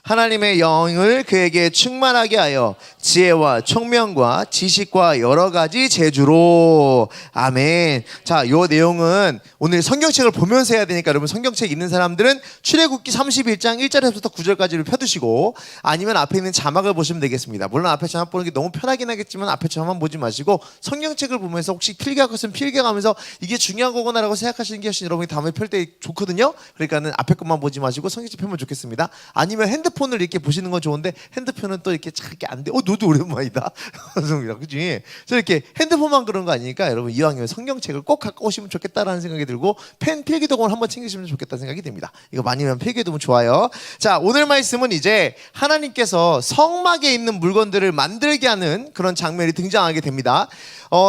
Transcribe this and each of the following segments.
하나님의 영을 그에게 충만하게 하여 지혜와 총명과 지식과 여러 가지 재주로. 아멘. 자, 요 내용은 오늘 성경책을 보면서 해야 되니까 여러분 성경책 있는 사람들은 출애굽기 31장 1절에서부터 9절까지를 펴두시고 아니면 앞에 있는 자막을 보시면 되겠습니다. 물론 앞에 자막 보는 게 너무 편하긴 하겠지만 앞에 자막만 보지 마시고 성경책을 보면서 혹시 필기할 것은 필기하면서 이게 중요한 거구나라고 생각하시는 게 훨씬 여러분이 다음에 펼 때 좋거든요. 그러니까는 앞에 것만 보지 마시고 성경책 펴면 좋겠습니다. 아니면 핸드폰을 이렇게 보시는 건 좋은데 핸드폰은 또 이렇게 잘 이렇게 안 돼. 너도 오랜만이다. 그지? 그래서 이렇게 핸드폰만 그런 거 아니니까 여러분 이왕이면 성경책을 꼭 갖고 오시면 좋겠다라는 생각이 들고 펜 필기도구를 한번 챙기시면 좋겠다는 생각이 듭니다. 이거 많이면 필기도구 좋아요. 자, 오늘 말씀은 이제 하나님께서 성막에 있는 물건들을 만들게 하는 그런 장면이 등장하게 됩니다.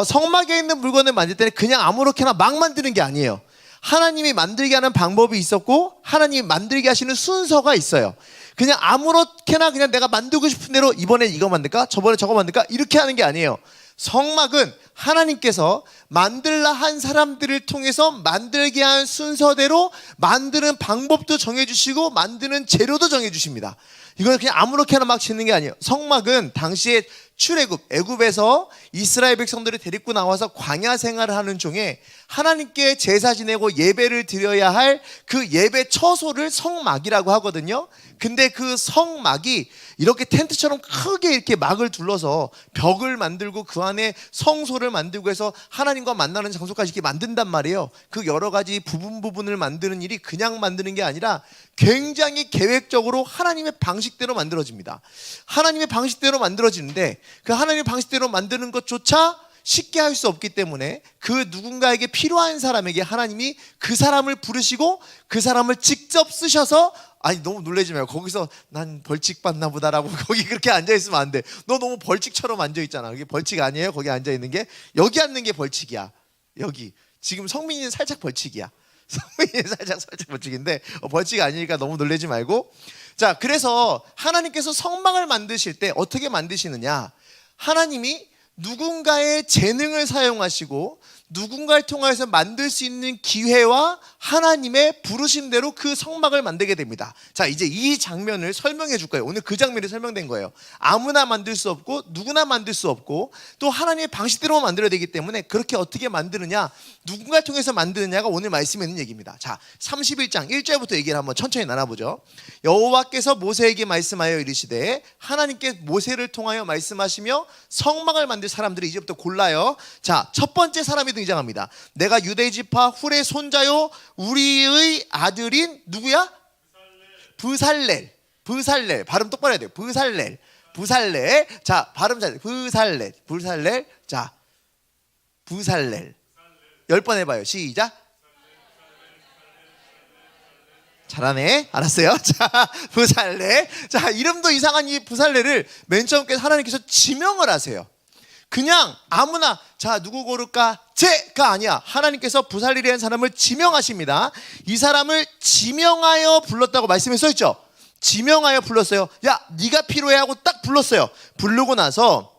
성막에 있는 물건을 만들 때는 그냥 아무렇게나 막 만드는 게 아니에요. 하나님이 만들게 하는 방법이 있었고 하나님이 만들게 하시는 순서가 있어요. 그냥 아무렇게나 그냥 내가 만들고 싶은 대로 이번에 이거 만들까? 저번에 저거 만들까? 이렇게 하는 게 아니에요. 성막은 하나님께서 만들라 한 사람들을 통해서 만들게 한 순서대로 만드는 방법도 정해주시고 만드는 재료도 정해주십니다. 이건 그냥 아무렇게나 막 짓는 게 아니에요. 성막은 당시에 출애굽, 애굽에서 이스라엘 백성들을 데리고 나와서 광야 생활을 하는 중에 하나님께 제사 지내고 예배를 드려야 할 그 예배 처소를 성막이라고 하거든요. 근데 그 성막이 이렇게 텐트처럼 크게 이렇게 막을 둘러서 벽을 만들고 그 안에 성소를 만들고 해서 하나님과 만나는 장소까지 이렇게 만든단 말이에요. 그 여러 가지 부분을 만드는 일이 그냥 만드는 게 아니라 굉장히 계획적으로 하나님의 방식대로 만들어집니다. 하나님의 방식대로 만들어지는데 그 하나님의 방식대로 만드는 것조차 쉽게 할 수 없기 때문에 그 누군가에게 필요한 사람에게 하나님이 그 사람을 부르시고 그 사람을 직접 쓰셔서 아니 너무 놀라지 말고 거기서 난 벌칙 받나 보다라고 거기 그렇게 앉아있으면 안 돼. 너 너무 벌칙처럼 앉아있잖아. 그게 벌칙 아니에요. 거기 앉아있는 게 여기 앉는 게 벌칙이야. 여기 지금 성민이는 살짝 벌칙이야. 성민이는 살짝 벌칙인데 벌칙 아니니까 너무 놀라지 말고. 자, 그래서 하나님께서 성막을 만드실 때 어떻게 만드시느냐. 하나님이 누군가의 재능을 사용하시고 누군가를 통해서 만들 수 있는 기회와 하나님의 부르심대로 그 성막을 만들게 됩니다. 자, 이제 이 장면을 설명해 줄 거예요. 오늘 그 장면이 설명된 거예요. 아무나 만들 수 없고 누구나 만들 수 없고 또 하나님의 방식대로만 만들어야 되기 때문에 그렇게 어떻게 만드느냐, 누군가를 통해서 만드느냐가 오늘 말씀에 있는 얘기입니다. 자, 31장 1절부터 얘기를 한번 천천히 나눠보죠. 여호와께서 모세에게 말씀하여 이르시되, 하나님께 모세를 통하여 말씀하시며 성막을 만들 사람들이 이제부터 골라요. 자, 첫 번째 사람이 등장합니다. 내가 유대 지파 훌의 손자요 우리의 아들인 누구야? 브살렐. 브살렐. 발음 똑바로 해야 돼요. 브살렐. 브살렐. 자, 발음 잘. 브살렐. 브살렐. 자, 브살렐. 10번 해봐요. 시작. 잘하네. 알았어요. 자, 브살렐. 자, 이름도 이상한 이 브살렐을 맨 처음에 하나님께서 지명을 하세요. 그냥 아무나 자 누구 고를까? 쟤가 아니야. 하나님께서 브살렐이라는 사람을 지명하십니다. 이 사람을 지명하여 불렀다고 말씀에 써있죠. 지명하여 불렀어요. 야 네가 필요해 하고 딱 불렀어요. 부르고 나서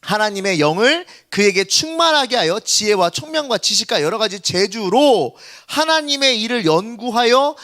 하나님의 영을 그에게 충만하게 하여 지혜와 총명과 지식과 여러 가지 재주로 하나님의 일을 연구하여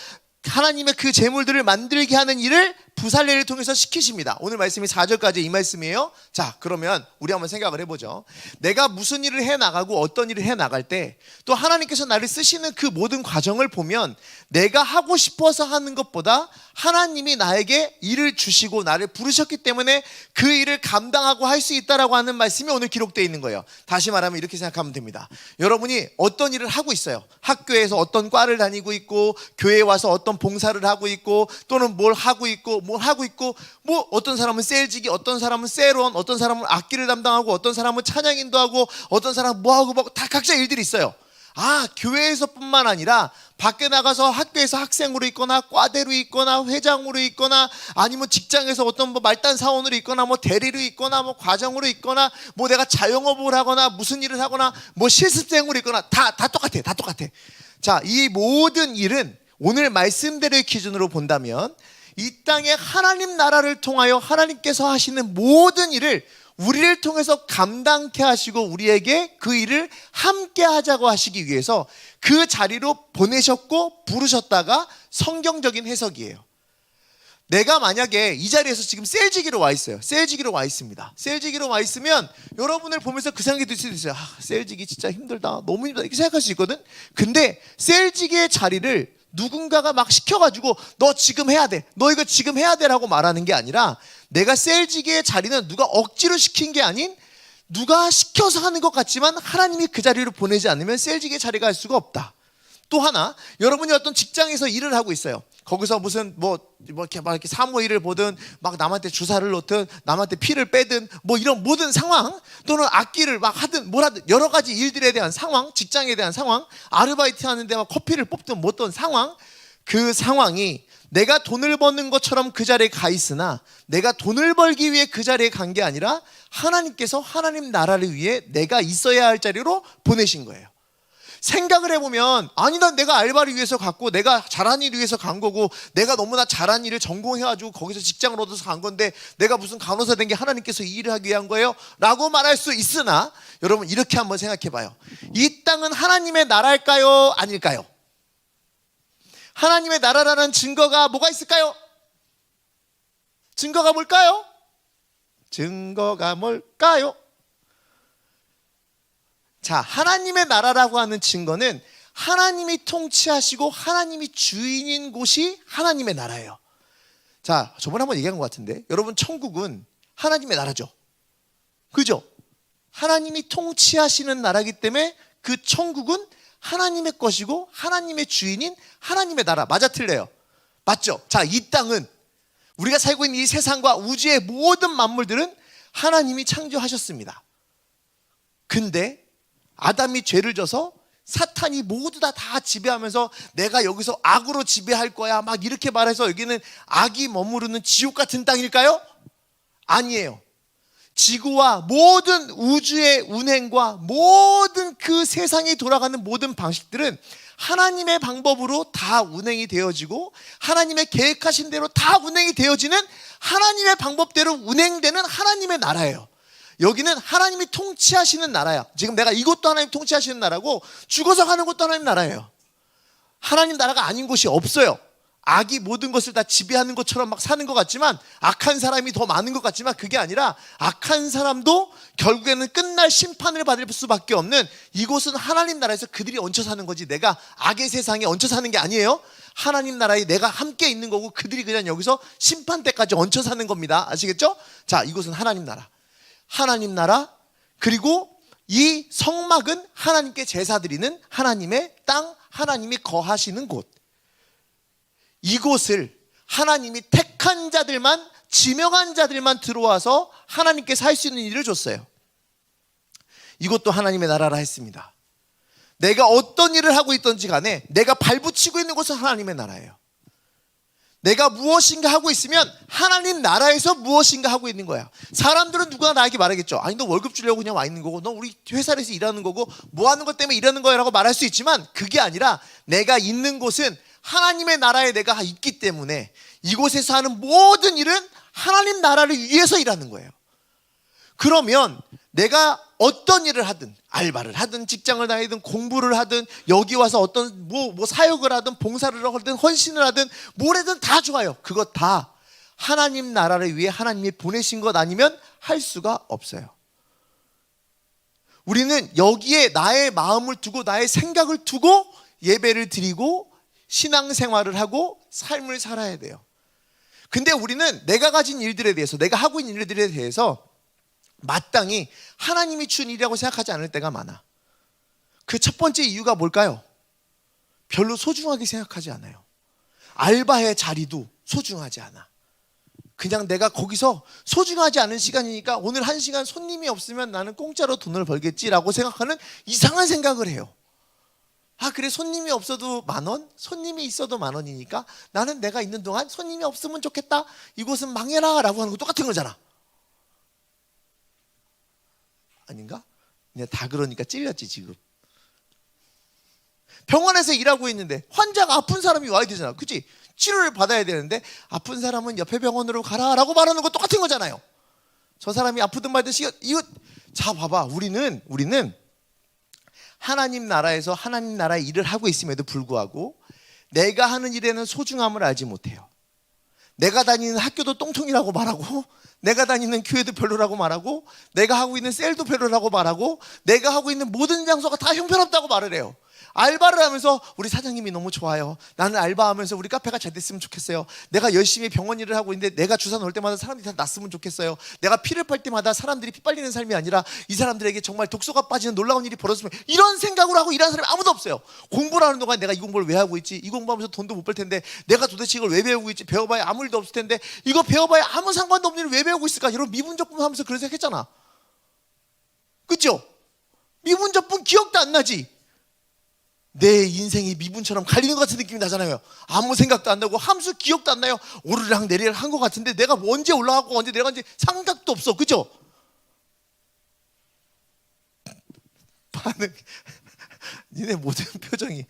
하나님의 그 재물들을 만들게 하는 일을 브살렐을 통해서 시키십니다. 오늘 말씀이 4절까지 이 말씀이에요. 자, 그러면 우리 한번 생각을 해보죠. 내가 무슨 일을 해나가고 어떤 일을 해나갈 때 또 하나님께서 나를 쓰시는 그 모든 과정을 보면 내가 하고 싶어서 하는 것보다 하나님이 나에게 일을 주시고 나를 부르셨기 때문에 그 일을 감당하고 할 수 있다라고 하는 말씀이 오늘 기록되어 있는 거예요. 다시 말하면 이렇게 생각하면 됩니다. 여러분이 어떤 일을 하고 있어요. 학교에서 어떤 과를 다니고 있고 교회에 와서 어떤 봉사를 하고 있고 또는 뭘 하고 있고 뭐 어떤 사람은 셀지기, 어떤 사람은 세론, 어떤 사람은 악기를 담당하고 어떤 사람은 찬양 인도하고 어떤 사람은 뭐하고 다 각자 일들이 있어요. 아, 교회에서뿐만 아니라 밖에 나가서 학교에서 학생으로 있거나 과대로 있거나 회장으로 있거나 아니면 직장에서 어떤 뭐 말단 사원으로 있거나 뭐 대리로 있거나 뭐 과장으로 있거나 뭐 내가 자영업을 하거나 무슨 일을 하거나 뭐 실습생으로 있거나 다 똑같아. 다 똑같아. 자, 이 모든 일은 오늘 말씀대로의 기준으로 본다면 이 땅에 하나님 나라를 통하여 하나님께서 하시는 모든 일을 우리를 통해서 감당케 하시고 우리에게 그 일을 함께 하자고 하시기 위해서 그 자리로 보내셨고 부르셨다가 성경적인 해석이에요. 내가 만약에 이 자리에서 지금 셀지기로 와 있어요. 셀지기로 와 있습니다. 셀지기로 와 있으면 여러분을 보면서 그 생각이 들 수도 있어요. 셀지기 진짜 힘들다, 너무 힘들다, 이렇게 생각할 수 있거든. 근데 셀지기의 자리를 누군가가 막 시켜가지고 너 지금 해야 돼, 너 이거 지금 해야 돼 라고 말하는 게 아니라, 내가 셀지기의 자리는 누가 억지로 시킨 게 아닌 누가 시켜서 하는 것 같지만 하나님이 그 자리를 보내지 않으면 셀지기의 자리가 할 수가 없다. 또 하나, 여러분이 어떤 직장에서 일을 하고 있어요. 거기서 무슨 이렇게 사무 일을 보든, 막 남한테 주사를 놓든, 남한테 피를 빼든, 이런 모든 상황, 또는 악기를 막 하든 뭘 하든 여러 가지 일들에 대한 상황, 직장에 대한 상황, 아르바이트 하는데 막 커피를 뽑든 뭐 어떤 상황, 그 상황이 내가 돈을 버는 것처럼 그 자리에 가 있으나 내가 돈을 벌기 위해 그 자리에 간 게 아니라 하나님께서 하나님 나라를 위해 내가 있어야 할 자리로 보내신 거예요. 생각을 해보면, 아니 난 내가 알바를 위해서 갔고 내가 잘한 일을 위해서 간 거고 내가 너무나 잘한 일을 전공해가지고 거기서 직장을 얻어서 간 건데 내가 무슨 간호사 된 게 하나님께서 이 일을 하기 위한 거예요? 라고 말할 수 있으나, 여러분 이렇게 한번 생각해봐요. 이 땅은 하나님의 나라일까요? 아닐까요? 하나님의 나라라는 증거가 뭐가 있을까요? 증거가 뭘까요? 증거가 뭘까요? 자, 하나님의 나라라고 하는 증거는 하나님이 통치하시고 하나님이 주인인 곳이 하나님의 나라예요. 자, 저번에 한번 얘기한 것 같은데, 여러분 천국은 하나님의 나라죠. 그죠? 하나님이 통치하시는 나라이기 때문에 그 천국은 하나님의 것이고 하나님의 주인인 하나님의 나라. 맞아 틀려요? 맞죠? 자, 이 땅은, 우리가 살고 있는 이 세상과 우주의 모든 만물들은 하나님이 창조하셨습니다. 근데 아담이 죄를 져서 사탄이 모두 다 지배하면서 내가 여기서 악으로 지배할 거야 막 이렇게 말해서 여기는 악이 머무르는 지옥 같은 땅일까요? 아니에요. 지구와 모든 우주의 운행과 모든 그 세상이 돌아가는 모든 방식들은 하나님의 방법으로 다 운행이 되어지고 하나님의 계획하신 대로 다 운행이 되어지는, 하나님의 방법대로 운행되는 하나님의 나라예요. 여기는 하나님이 통치하시는 나라야. 지금 내가 이것도 하나님 통치하시는 나라고 죽어서 가는 것도 하나님 나라예요. 하나님 나라가 아닌 곳이 없어요. 악이 모든 것을 다 지배하는 것처럼 막 사는 것 같지만, 악한 사람이 더 많은 것 같지만 그게 아니라 악한 사람도 결국에는 끝날 심판을 받을 수밖에 없는, 이곳은 하나님 나라에서 그들이 얹혀 사는 거지 내가 악의 세상에 얹혀 사는 게 아니에요. 하나님 나라에 내가 함께 있는 거고 그들이 그냥 여기서 심판 때까지 얹혀 사는 겁니다. 아시겠죠? 자, 이곳은 하나님 나라. 하나님 나라, 그리고 이 성막은 하나님께 제사 드리는 하나님의 땅, 하나님이 거하시는 곳. 이곳을 하나님이 택한 자들만, 지명한 자들만 들어와서 하나님께 살 수 있는 일을 줬어요. 이것도 하나님의 나라라 했습니다. 내가 어떤 일을 하고 있든지 간에 내가 발붙이고 있는 곳은 하나님의 나라예요. 내가 무엇인가 하고 있으면 하나님 나라에서 무엇인가 하고 있는 거야. 사람들은 누구나 나에게 말하겠죠. 아니 너 월급 주려고 그냥 와 있는 거고, 너 우리 회사에서 일하는 거고, 뭐 하는 것 때문에 일하는 거야 라고 말할 수 있지만, 그게 아니라 내가 있는 곳은 하나님의 나라에 내가 있기 때문에 이곳에서 하는 모든 일은 하나님 나라를 위해서 일하는 거예요. 그러면 내가 어떤 일을 하든, 알바를 하든 직장을 다니든 공부를 하든 여기 와서 어떤 뭐 사역을 하든 봉사를 하든 헌신을 하든 뭐래든 다 좋아요. 그것 다 하나님 나라를 위해 하나님이 보내신 것 아니면 할 수가 없어요. 우리는 여기에 나의 마음을 두고 나의 생각을 두고 예배를 드리고 신앙생활을 하고 삶을 살아야 돼요. 근데 우리는 내가 가진 일들에 대해서, 내가 하고 있는 일들에 대해서 마땅히 하나님이 준 일이라고 생각하지 않을 때가 많아. 그 첫 번째 이유가 뭘까요? 별로 소중하게 생각하지 않아요. 알바의 자리도 소중하지 않아. 그냥 내가 거기서 소중하지 않은 시간이니까 오늘 1시간 손님이 없으면 나는 공짜로 돈을 벌겠지라고 생각하는 이상한 생각을 해요. 아 그래, 손님이 없어도 10,000원? 손님이 있어도 10,000원이니까 나는 내가 있는 동안 손님이 없으면 좋겠다, 이곳은 망해라 라고 하는 거 똑같은 거잖아. 아닌가? 내가 다 그러니까 찔렸지 지금. 병원에서 일하고 있는데 환자가, 아픈 사람이 와야 되잖아. 그치? 치료를 받아야 되는데 아픈 사람은 옆에 병원으로 가라 라고 말하는 거 똑같은 거잖아요. 저 사람이 아프든 말든 이거 자 봐봐, 우리는 하나님 나라에서 하나님 나라의 일을 하고 있음에도 불구하고 내가 하는 일에는 소중함을 알지 못해요. 내가 다니는 학교도 똥통이라고 말하고, 내가 다니는 교회도 별로라고 말하고, 내가 하고 있는 셀도 별로라고 말하고, 내가 하고 있는 모든 장소가 다 형편없다고 말을 해요. 알바를 하면서 우리 사장님이 너무 좋아요. 나는 알바하면서 우리 카페가 잘 됐으면 좋겠어요. 내가 열심히 병원 일을 하고 있는데 내가 주사 놓을 때마다 사람들이 다 낫으면 좋겠어요. 내가 피를 팔 때마다 사람들이 피 빨리는 삶이 아니라 이 사람들에게 정말 독소가 빠지는 놀라운 일이 벌어졌으면, 이런 생각으로 하고 일하는 사람이 아무도 없어요. 공부를 하는 동안 내가 이 공부를 왜 하고 있지? 이 공부하면서 돈도 못 벌 텐데 내가 도대체 이걸 왜 배우고 있지? 배워봐야 아무 일도 없을 텐데 이거 배워봐야 아무 상관도 없는 일을 왜 배우고 있을까? 이런 미분적분 하면서 그런 생각했잖아. 그죠? 미분적분 기억도 안 나지? 내 인생이 미분처럼 갈리는 것 같은 느낌이 나잖아요. 아무 생각도 안 나고 함수 기억도 안 나요. 오르락 내리락 한 것 같은데 내가 언제 올라가고 언제 내려간지 생각도 없어. 그죠? 반응, 니네 모든 표정이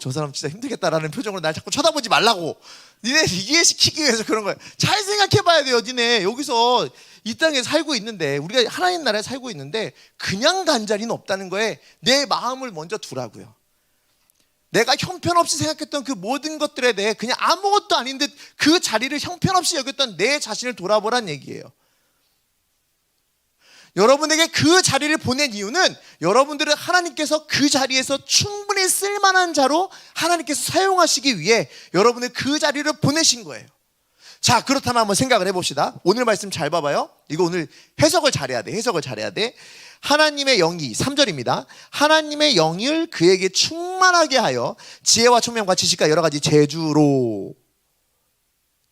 저 사람 진짜 힘들겠다라는 표정으로 날 자꾸 쳐다보지 말라고, 니네 이해시키기 위해서 그런 거예요. 잘 생각해 봐야 돼요. 니네 여기서 이 땅에 살고 있는데, 우리가 하나님 나라에 살고 있는데 그냥 간 자리는 없다는 거에 내 마음을 먼저 두라고요. 내가 형편없이 생각했던 그 모든 것들에 대해 그냥 아무것도 아닌 듯 그 자리를 형편없이 여겼던 내 자신을 돌아보란 얘기예요. 여러분에게 그 자리를 보낸 이유는 여러분들은 하나님께서 그 자리에서 충분히 쓸만한 자로 하나님께서 사용하시기 위해 여러분을 그 자리를 보내신 거예요. 자, 그렇다면 한번 생각을 해봅시다. 오늘 말씀 잘 봐봐요. 이거 오늘 해석을 잘해야 돼. 해석을 잘해야 돼. 하나님의 영이, 3절입니다. 하나님의 영을 그에게 충만하게 하여 지혜와 총명과 지식과 여러 가지 재주로.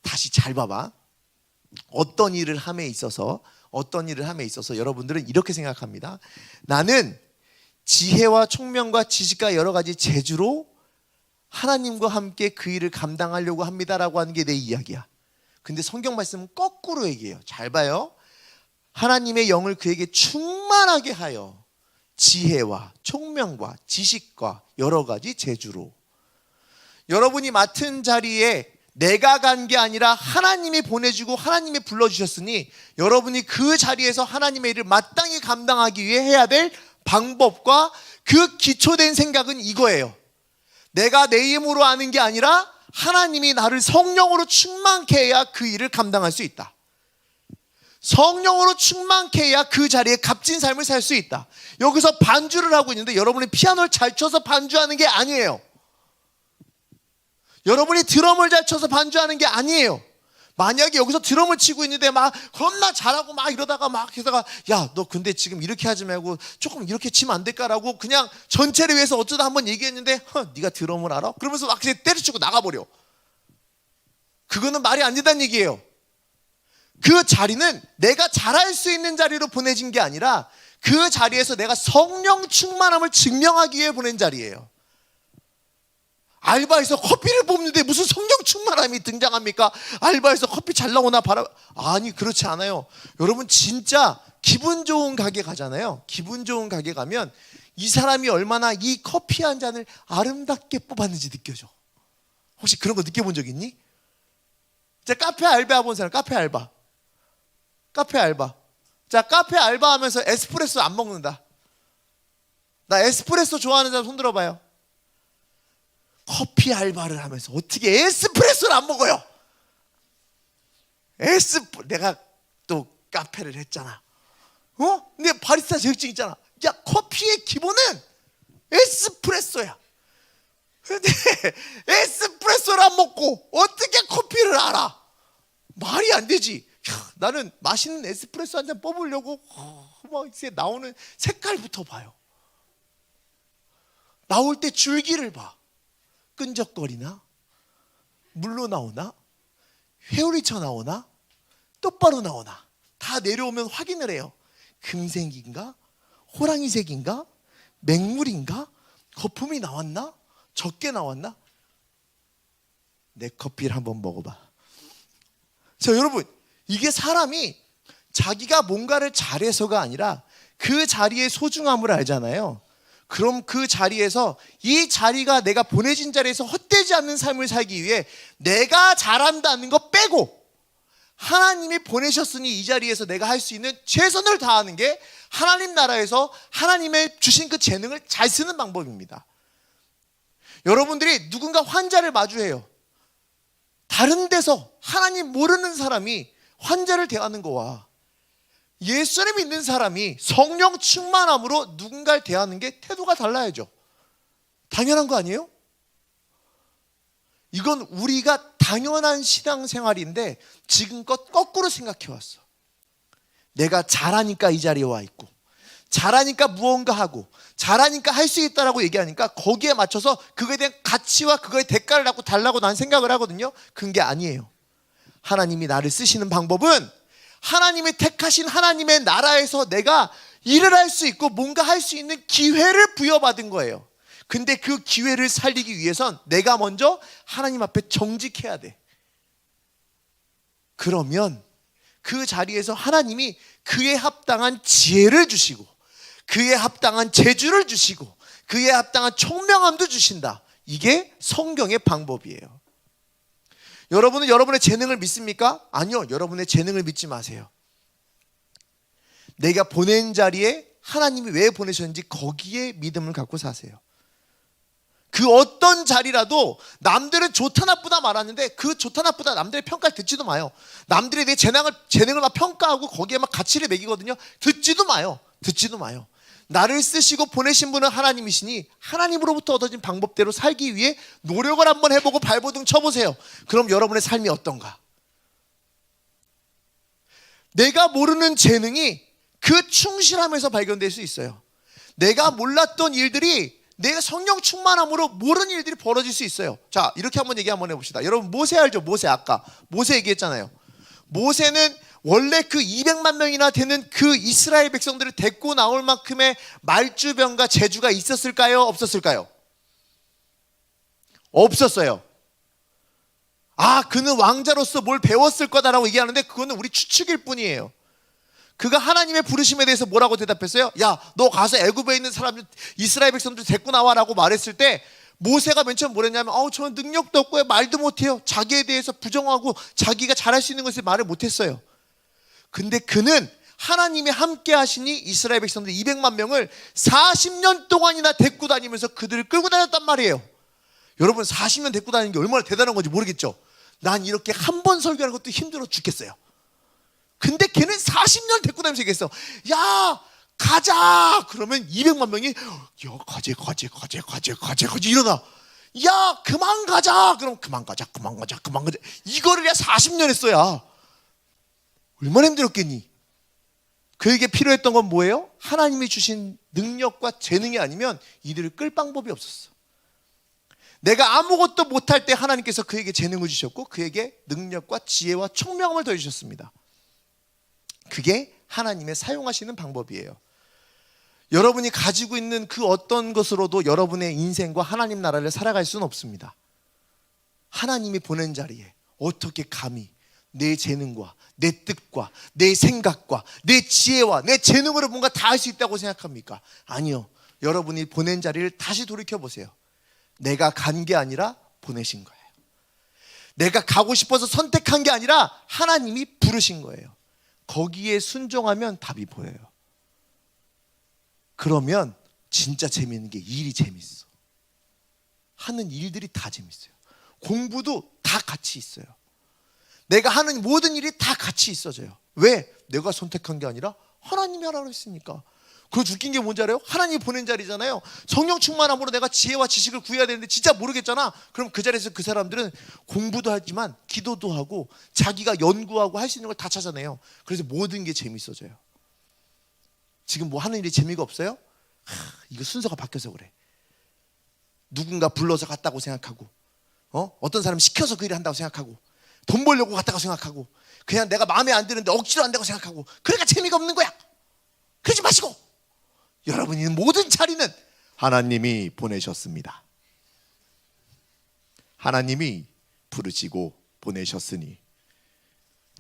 다시 잘 봐봐. 어떤 일을 함에 있어서 여러분들은 이렇게 생각합니다. 나는 지혜와 총명과 지식과 여러 가지 재주로 하나님과 함께 그 일을 감당하려고 합니다라고 하는 게 내 이야기야. 근데 성경 말씀은 거꾸로 얘기해요. 잘 봐요. 하나님의 영을 그에게 충만하게 하여 지혜와 총명과 지식과 여러 가지 재주로. 여러분이 맡은 자리에 내가 간 게 아니라 하나님이 보내주고 하나님이 불러주셨으니 여러분이 그 자리에서 하나님의 일을 마땅히 감당하기 위해 해야 될 방법과 그 기초된 생각은 이거예요. 내가 내 힘으로 하는 게 아니라 하나님이 나를 성령으로 충만케 해야 그 일을 감당할 수 있다. 성령으로 충만케 해야 그 자리에 값진 삶을 살 수 있다. 여기서 반주를 하고 있는데 여러분이 피아노를 잘 쳐서 반주하는 게 아니에요. 여러분이 드럼을 잘 쳐서 반주하는 게 아니에요. 만약에 여기서 드럼을 치고 있는데 막 겁나 잘하고 막 이러다가 막 해다가 야, 너 근데 지금 이렇게 하지 말고 조금 이렇게 치면 안 될까라고 그냥 전체를 위해서 어쩌다 한번 얘기했는데 네가 드럼을 알아? 그러면서 막 그냥 때려치고 나가버려. 그거는 말이 안 된다는 얘기예요. 그 자리는 내가 잘할 수 있는 자리로 보내진 게 아니라 그 자리에서 내가 성령 충만함을 증명하기 위해 보낸 자리예요. 알바에서 커피를 뽑는데 무슨 성령 충만함이 등장합니까? 알바에서 커피 잘 나오나 아니, 그렇지 않아요. 여러분, 진짜 기분 좋은 가게 가잖아요. 기분 좋은 가게 가면 이 사람이 얼마나 이 커피 한 잔을 아름답게 뽑았는지 느껴져. 혹시 그런 거 느껴본 적 있니? 자, 카페 알바 본 사람, 카페 알바. 자, 카페 알바하면서 에스프레소 안 먹는다. 나 에스프레소 좋아하는 사람 손 들어봐요. 커피 알바를 하면서 어떻게 에스프레소를 안 먹어요? 내가 또 카페를 했잖아. 근데 바리스타 자격증 있잖아. 야, 커피의 기본은 에스프레소야. 근데 에스프레소를 안 먹고 어떻게 커피를 알아? 말이 안 되지. 나는 맛있는 에스프레소 한 잔 뽑으려고 막 이제 나오는 색깔부터 봐요. 나올 때 줄기를 봐. 끈적거리나? 물로 나오나? 회오리쳐 나오나? 똑바로 나오나? 다 내려오면 확인을 해요. 금색인가? 호랑이색인가? 맹물인가? 거품이 나왔나? 적게 나왔나? 내 커피를 한번 먹어봐. 자, 여러분, 이게 사람이 자기가 뭔가를 잘해서가 아니라 그 자리의 소중함을 알잖아요. 그럼 그 자리에서 이 자리가 내가 보내진 자리에서 헛되지 않는 삶을 살기 위해 내가 잘한다는 거 빼고 하나님이 보내셨으니 이 자리에서 내가 할 수 있는 최선을 다하는 게 하나님 나라에서 하나님의 주신 그 재능을 잘 쓰는 방법입니다. 여러분들이 누군가 환자를 마주해요. 다른 데서 하나님 모르는 사람이 환자를 대하는 거와 예수를 믿는 사람이 성령 충만함으로 누군가를 대하는 게 태도가 달라야죠. 당연한 거 아니에요? 이건 우리가 당연한 신앙생활인데 지금껏 거꾸로 생각해 왔어. 내가 잘하니까 이 자리에 와 있고, 잘하니까 무언가 하고, 잘하니까 할 수 있다라고 얘기하니까 거기에 맞춰서 그거에 대한 가치와 그거의 대가를 갖고 달라고 난 생각을 하거든요. 그런 게 아니에요. 하나님이 나를 쓰시는 방법은 하나님이 택하신 하나님의 나라에서 내가 일을 할 수 있고 뭔가 할 수 있는 기회를 부여받은 거예요. 근데 그 기회를 살리기 위해선 내가 먼저 하나님 앞에 정직해야 돼. 그러면 그 자리에서 하나님이 그에 합당한 지혜를 주시고, 그에 합당한 재주를 주시고, 그에 합당한 총명함도 주신다. 이게 성경의 방법이에요. 여러분은 여러분의 재능을 믿습니까? 아니요, 여러분의 재능을 믿지 마세요. 내가 보낸 자리에 하나님이 왜 보내셨는지 거기에 믿음을 갖고 사세요. 그 어떤 자리라도 남들은 좋다 나쁘다 말하는데 그 좋다 나쁘다 남들의 평가를 듣지도 마요. 남들이 내 재능을 막 평가하고 거기에 막 가치를 매기거든요. 듣지도 마요. 나를 쓰시고 보내신 분은 하나님이시니 하나님으로부터 얻어진 방법대로 살기 위해 노력을 한번 해보고 발버둥 쳐보세요. 그럼 여러분의 삶이 어떤가? 내가 모르는 재능이 그 충실함에서 발견될 수 있어요. 내가 몰랐던 일들이 내가 성령 충만함으로 모르는 일들이 벌어질 수 있어요. 자, 이렇게 한번 얘기 한번 해봅시다. 여러분 모세 알죠? 모세, 아까 모세 얘기했잖아요. 모세는 원래 그 200만 명이나 되는 그 이스라엘 백성들을 데리고 나올 만큼의 말주변과 재주가 있었을까요? 없었을까요? 없었어요. 아, 그는 왕자로서 뭘 배웠을 거다라고 얘기하는데 그거는 우리 추측일 뿐이에요. 그가 하나님의 부르심에 대해서 뭐라고 대답했어요? 야, 너 가서 애굽에 있는 사람들, 이스라엘 백성들 데리고 나와라고 말했을 때 모세가 맨 처음 뭐랬냐면 저는 능력도 없고 말도 못해요. 자기에 대해서 부정하고 자기가 잘할 수 있는 것을 말을 못했어요. 근데 그는 하나님이 함께 하시니 이스라엘 백성들 200만 명을 40년 동안이나 데리고 다니면서 그들을 끌고 다녔단 말이에요. 여러분 40년 데리고 다니는 게 얼마나 대단한 건지 모르겠죠. 난 이렇게 한 번 설교하는 것도 힘들어 죽겠어요. 근데 걔는 40년 데리고 다니면서 얘기했어. 야, 가자. 그러면 200만 명이 야, 가재 일어나. 야, 그만 가자. 그럼 그만 가자. 이거를 야 40년 했어야. 얼마나 힘들었겠니? 그에게 필요했던 건 뭐예요? 하나님이 주신 능력과 재능이 아니면 이들을 끌 방법이 없었어. 내가 아무것도 못할 때 하나님께서 그에게 재능을 주셨고 그에게 능력과 지혜와 총명함을 더해주셨습니다. 그게 하나님의 사용하시는 방법이에요. 여러분이 가지고 있는 그 어떤 것으로도 여러분의 인생과 하나님 나라를 살아갈 수는 없습니다. 하나님이 보낸 자리에 어떻게 감히 내 재능과 내 뜻과 내 생각과 내 지혜와 내 재능으로 뭔가 다 할 수 있다고 생각합니까? 아니요. 여러분이 보낸 자리를 다시 돌이켜보세요. 내가 간 게 아니라 보내신 거예요. 내가 가고 싶어서 선택한 게 아니라 하나님이 부르신 거예요. 거기에 순종하면 답이 보여요. 그러면 진짜 재미있는 게 일이 재밌어. 하는 일들이 다 재밌어요. 공부도 다 같이 있어요. 내가 하는 모든 일이 다 같이 있어져요. 왜? 내가 선택한 게 아니라 하나님이 하라고 했으니까. 그거 웃긴 게 뭔지 알아요? 하나님이 보낸 자리잖아요. 성령 충만함으로 내가 지혜와 지식을 구해야 되는데 진짜 모르겠잖아. 그럼 그 자리에서 그 사람들은 공부도 하지만 기도도 하고 자기가 연구하고 할 수 있는 걸 다 찾아내요. 그래서 모든 게 재밌어져요. 지금 뭐 하는 일이 재미가 없어요? 이거 순서가 바뀌어서 그래. 누군가 불러서 갔다고 생각하고 어떤 사람 시켜서 그 일을 한다고 생각하고 돈 벌려고 갔다고 생각하고 그냥 내가 마음에 안 드는데 억지로 한다고 생각하고 그러니까 재미가 없는 거야. 그러지 마시고 여러분이 있는 모든 자리는 하나님이 보내셨습니다. 하나님이 부르시고 보내셨으니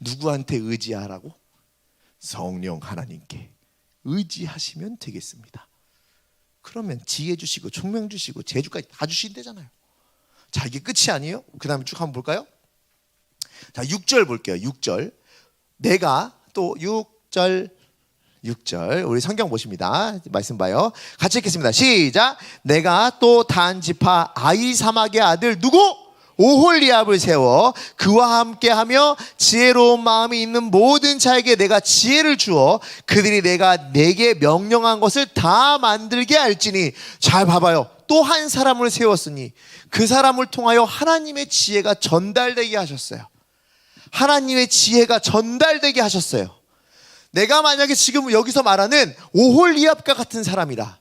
누구한테 의지하라고? 성령 하나님께 의지하시면 되겠습니다. 그러면 지혜 주시고 총명 주시고 재주까지 다 주신대잖아요. 자, 이게 끝이 아니에요? 그 다음에 쭉 한번 볼까요? 자, 6절 볼게요. 6절. 내가 또 6절 우리 성경 보십니다. 말씀 봐요. 같이 읽겠습니다. 시작. 내가 또 단 지파 아히사막의 아들 누구? 오홀리압을 세워 그와 함께하며 지혜로운 마음이 있는 모든 자에게 내가 지혜를 주어 그들이 내가 내게 명령한 것을 다 만들게 할지니. 잘 봐봐요. 또 한 사람을 세웠으니 그 사람을 통하여 하나님의 지혜가 전달되게 하셨어요. 하나님의 지혜가 전달되게 하셨어요. 내가 만약에 지금 여기서 말하는 오홀리압과 같은 사람이라,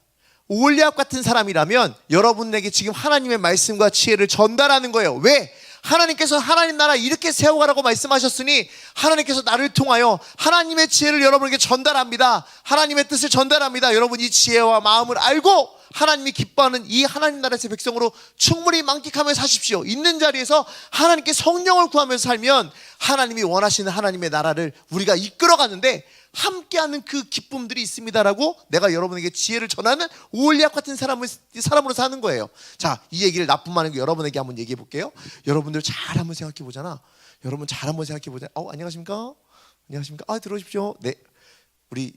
오홀리압 같은 사람이라면 여러분에게 지금 하나님의 말씀과 지혜를 전달하는 거예요. 왜? 하나님께서 하나님 나라 이렇게 세워가라고 말씀하셨으니 하나님께서 나를 통하여 하나님의 지혜를 여러분에게 전달합니다. 하나님의 뜻을 전달합니다. 여러분 이 지혜와 마음을 알고 하나님이 기뻐하는 이 하나님 나라의 백성으로 충분히 만끽하며 사십시오. 있는 자리에서 하나님께 성령을 구하면서 살면 하나님이 원하시는 하나님의 나라를 우리가 이끌어가는데 함께하는 그 기쁨들이 있습니다라고 내가 여러분에게 지혜를 전하는 오홀리압 같은 사람으로 사는 거예요. 자, 이 얘기를 나뿐만 아니고 여러분에게 한번 얘기해 볼게요. 여러분들 잘 한번 생각해 보잖아. 여러분 잘 한번 생각해 보자. 안녕하십니까? 안녕하십니까? 들어오십시오. 네, 우리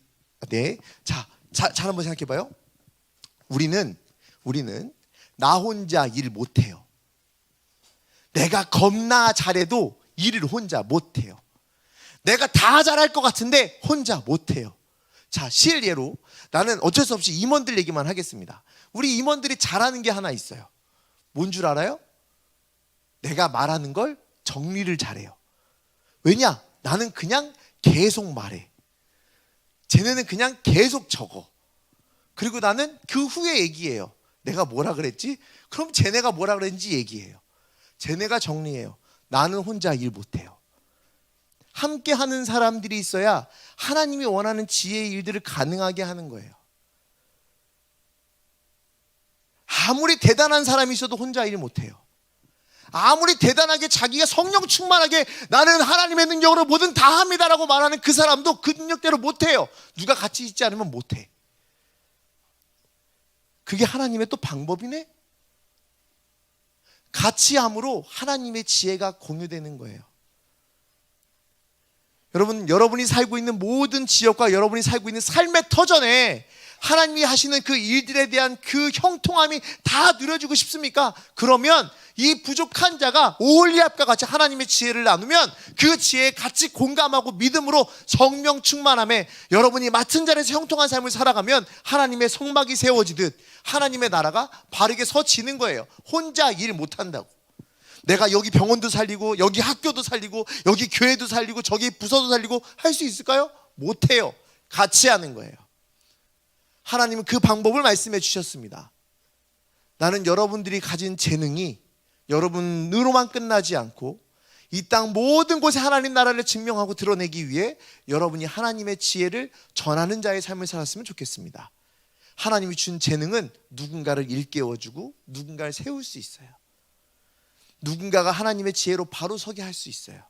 네. 잘 한번 생각해 봐요. 우리는 나 혼자 일 못해요. 내가 겁나 잘해도 일을 혼자 못해요. 내가 다 잘할 것 같은데 혼자 못해요. 자, 실예로 나는 어쩔 수 없이 임원들 얘기만 하겠습니다. 우리 임원들이 잘하는 게 하나 있어요. 뭔 줄 알아요? 내가 말하는 걸 정리를 잘해요. 왜냐? 나는 그냥 계속 말해. 쟤네는 그냥 계속 적어. 그리고 나는 그 후에 얘기해요. 내가 뭐라 그랬지? 그럼 쟤네가 뭐라 그랬는지 얘기해요. 쟤네가 정리해요. 나는 혼자 일 못해요. 함께 하는 사람들이 있어야 하나님이 원하는 지혜의 일들을 가능하게 하는 거예요. 아무리 대단한 사람이 있어도 혼자 일 못해요. 아무리 대단하게 자기가 성령 충만하게 나는 하나님의 능력으로 뭐든 다 합니다라고 말하는 그 사람도 그 능력대로 못해요. 누가 같이 있지 않으면 못해. 그게 하나님의 또 방법이네. 같이 함으로 하나님의 지혜가 공유되는 거예요. 여러분이 살고 있는 모든 지역과 여러분이 살고 있는 삶의 터전에 하나님이 하시는 그 일들에 대한 그 형통함이 다 누려지고 싶습니까? 그러면 이 부족한 자가 오홀리압과 같이 하나님의 지혜를 나누면 그 지혜에 같이 공감하고 믿음으로 성령 충만함에 여러분이 맡은 자리에서 형통한 삶을 살아가면 하나님의 성막이 세워지듯 하나님의 나라가 바르게 서지는 거예요. 혼자 일 못한다고. 내가 여기 병원도 살리고 여기 학교도 살리고 여기 교회도 살리고 저기 부서도 살리고 할 수 있을까요? 못해요. 같이 하는 거예요. 하나님은 그 방법을 말씀해 주셨습니다. 나는 여러분들이 가진 재능이 여러분으로만 끝나지 않고 이 땅 모든 곳에 하나님 나라를 증명하고 드러내기 위해 여러분이 하나님의 지혜를 전하는 자의 삶을 살았으면 좋겠습니다. 하나님이 준 재능은 누군가를 일깨워주고 누군가를 세울 수 있어요. 누군가가 하나님의 지혜로 바로 서게 할 수 있어요.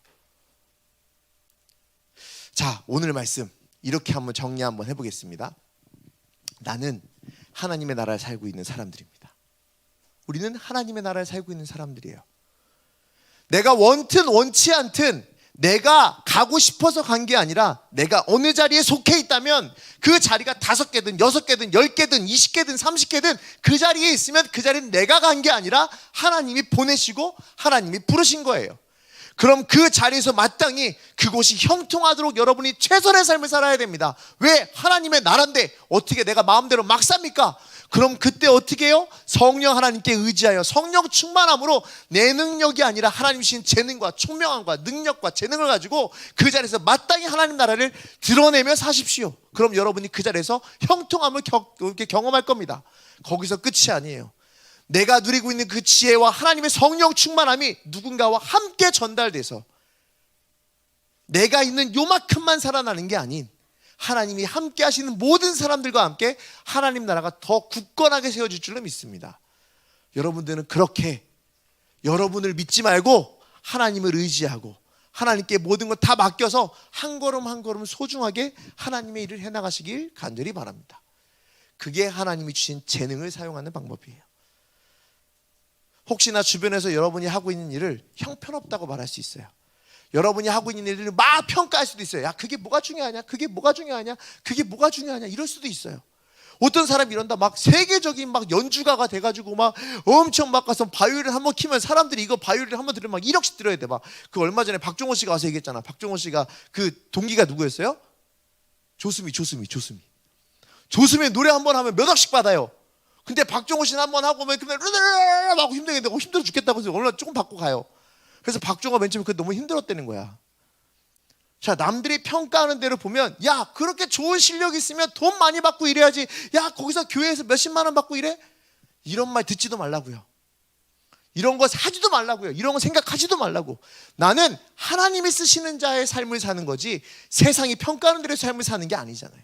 자, 오늘 말씀 이렇게 한번 정리 한번 해보겠습니다. 나는 하나님의 나라에 살고 있는 사람들입니다. 우리는 하나님의 나라에 살고 있는 사람들이에요. 내가 원튼 원치 않든 내가 가고 싶어서 간 게 아니라 내가 어느 자리에 속해 있다면 그 자리가 5개든 6개든 10개든 20개든 30개든 그 자리에 있으면 그 자리는 내가 간 게 아니라 하나님이 보내시고 하나님이 부르신 거예요. 그럼 그 자리에서 마땅히 그곳이 형통하도록 여러분이 최선의 삶을 살아야 됩니다. 왜? 하나님의 나라인데 어떻게 내가 마음대로 막 삽니까? 그럼 그때 어떻게 해요? 성령 하나님께 의지하여 성령 충만함으로 내 능력이 아니라 하나님 주신 재능과 총명함과 능력과 재능을 가지고 그 자리에서 마땅히 하나님 나라를 드러내며 사십시오. 그럼 여러분이 그 자리에서 형통함을 경험할 겁니다. 거기서 끝이 아니에요. 내가 누리고 있는 그 지혜와 하나님의 성령 충만함이 누군가와 함께 전달돼서 내가 있는 요만큼만 살아나는 게 아닌 하나님이 함께 하시는 모든 사람들과 함께 하나님 나라가 더 굳건하게 세워질 줄로 믿습니다. 여러분들은 그렇게 여러분을 믿지 말고 하나님을 의지하고 하나님께 모든 걸 다 맡겨서 한 걸음 한 걸음 소중하게 하나님의 일을 해나가시길 간절히 바랍니다. 그게 하나님이 주신 재능을 사용하는 방법이에요. 혹시나 주변에서 여러분이 하고 있는 일을 형편없다고 말할 수 있어요. 여러분이 하고 있는 일을 막 평가할 수도 있어요. 야, 그게 뭐가 중요하냐? 그게 뭐가 중요하냐? 그게 뭐가 중요하냐? 이럴 수도 있어요. 어떤 사람이 이런다. 막 세계적인 막 연주가가 돼가지고 막 엄청 막 가서 바이올린 한번 키면 사람들이 이거 바이올린 한번 들으면 막 1억씩 들어야 돼. 막 그 얼마 전에 박종호 씨가 와서 얘기했잖아. 박종호 씨가 그 동기가 누구였어요? 조수미. 조수미 노래 한번 하면 몇 억씩 받아요. 근데 박종호 씨는 한번 하고 오면 그냥 르르르 하고 힘들겠는데 힘들어 죽겠다고 해서 얼마 조금 받고 가요. 그래서 박종호가 맨 처음에 그게 너무 힘들었다는 거야. 자, 남들이 평가하는 대로 보면 야, 그렇게 좋은 실력이 있으면 돈 많이 받고 이래야지. 야, 거기서 교회에서 몇십만 원 받고 이래? 이런 말 듣지도 말라고요. 이런 거 하지도 말라고요. 이런 거 생각하지도 말라고. 나는 하나님이 쓰시는 자의 삶을 사는 거지 세상이 평가하는 대로 삶을 사는 게 아니잖아요.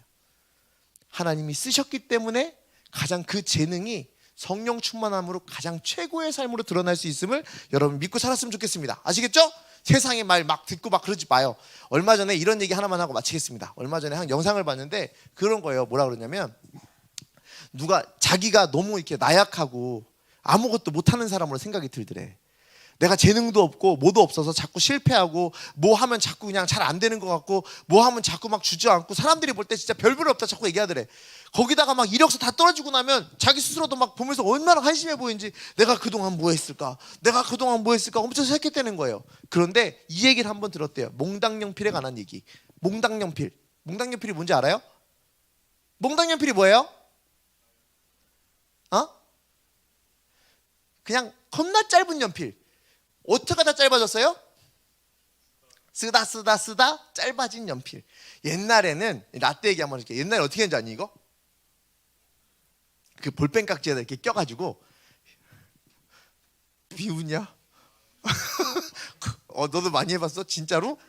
하나님이 쓰셨기 때문에 가장 그 재능이 성령 충만함으로 가장 최고의 삶으로 드러날 수 있음을 여러분 믿고 살았으면 좋겠습니다. 아시겠죠? 세상의 말 막 듣고 막 그러지 마요. 얼마 전에 이런 얘기 하나만 하고 마치겠습니다. 얼마 전에 한 영상을 봤는데 그런 거예요. 뭐라 그러냐면 누가 자기가 너무 이렇게 나약하고 아무것도 못하는 사람으로 생각이 들더래. 내가 재능도 없고 뭐도 없어서 자꾸 실패하고 뭐 하면 자꾸 그냥 잘 안 되는 것 같고 뭐 하면 자꾸 막 주저앉고 사람들이 볼 때 진짜 별별 없다 자꾸 얘기하더래. 거기다가 막 이력서 다 떨어지고 나면 자기 스스로도 막 보면서 얼마나 한심해 보이는지 내가 그동안 뭐 했을까 엄청 생각했다는 거예요. 그런데 이 얘기를 한번 들었대요. 몽당연필에 관한 얘기. 몽당연필이 뭔지 알아요? 몽당연필이 뭐예요? 그냥 겁나 짧은 연필. 어떻게 다 짧아졌어요? 쓰다 짧아진 연필. 옛날에는 라떼 얘기 한번 해줄게. 옛날에 어떻게 했는지 아니 이거? 그 볼펜 깍지에다 이렇게 껴가지고 비웃냐? 너도 많이 해봤어? 진짜로?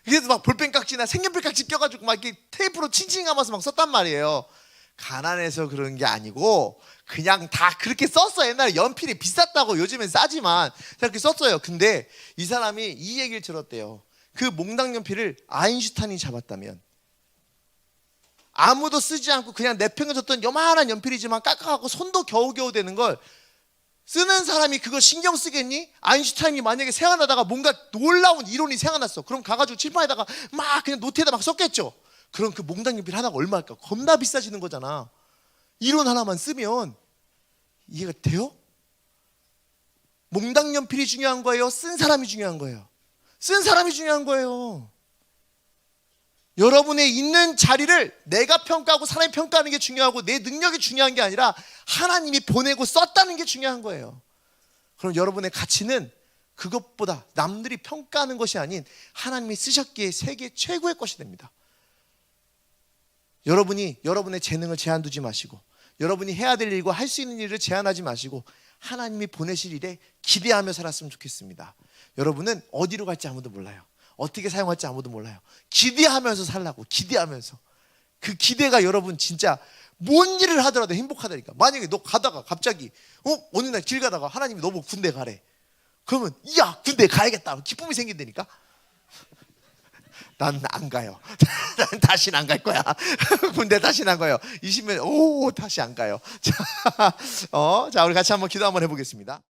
그래서 막 볼펜 깍지나 색연필 깍지 껴가지고 막 이렇게 테이프로 칭칭 감아서 막 썼단 말이에요. 가난해서 그런 게 아니고 그냥 다 그렇게 썼어. 옛날에 연필이 비쌌다고 요즘엔 싸지만 그렇게 썼어요. 근데 이 사람이 이 얘기를 들었대요. 그 몽당연필을 아인슈타인이 잡았다면 아무도 쓰지 않고 그냥 내팽겨졌던 요만한 연필이지만 깎아갖고 손도 겨우겨우 되는 걸 쓰는 사람이 그거 신경 쓰겠니? 아인슈타인이 만약에 생각나다가 뭔가 놀라운 이론이 생각났어. 그럼 가가지고 칠판에다가 막 그냥 노트에다 막 썼겠죠. 그럼 그 몽당연필 하나가 얼마일까? 겁나 비싸지는 거잖아. 이론 하나만 쓰면 이해가 돼요? 몽당연필이 중요한 거예요? 쓴 사람이 중요한 거예요? 쓴 사람이 중요한 거예요. 여러분의 있는 자리를 내가 평가하고 사람이 평가하는 게 중요하고 내 능력이 중요한 게 아니라 하나님이 보내고 썼다는 게 중요한 거예요. 그럼 여러분의 가치는 그것보다 남들이 평가하는 것이 아닌 하나님이 쓰셨기에 세계 최고의 것이 됩니다. 여러분이 여러분의 재능을 제한 두지 마시고 여러분이 해야 될 일과 할 수 있는 일을 제한하지 마시고 하나님이 보내실 일에 기대하며 살았으면 좋겠습니다. 여러분은 어디로 갈지 아무도 몰라요. 어떻게 사용할지 아무도 몰라요. 기대하면서 살라고. 기대하면서. 그 기대가 여러분 진짜 뭔 일을 하더라도 행복하다니까. 만약에 너 가다가 갑자기 어느 날 길 가다가 하나님이 너 보고 군대 가래. 그러면 야 군대 가야겠다. 기쁨이 생긴다니까. 난 안 가요. 난 다시는 안 갈 거야. 군대 다시는 안 가요. 20년 다시 안 가요. 자, 우리 같이 한번 기도 한번 해보겠습니다.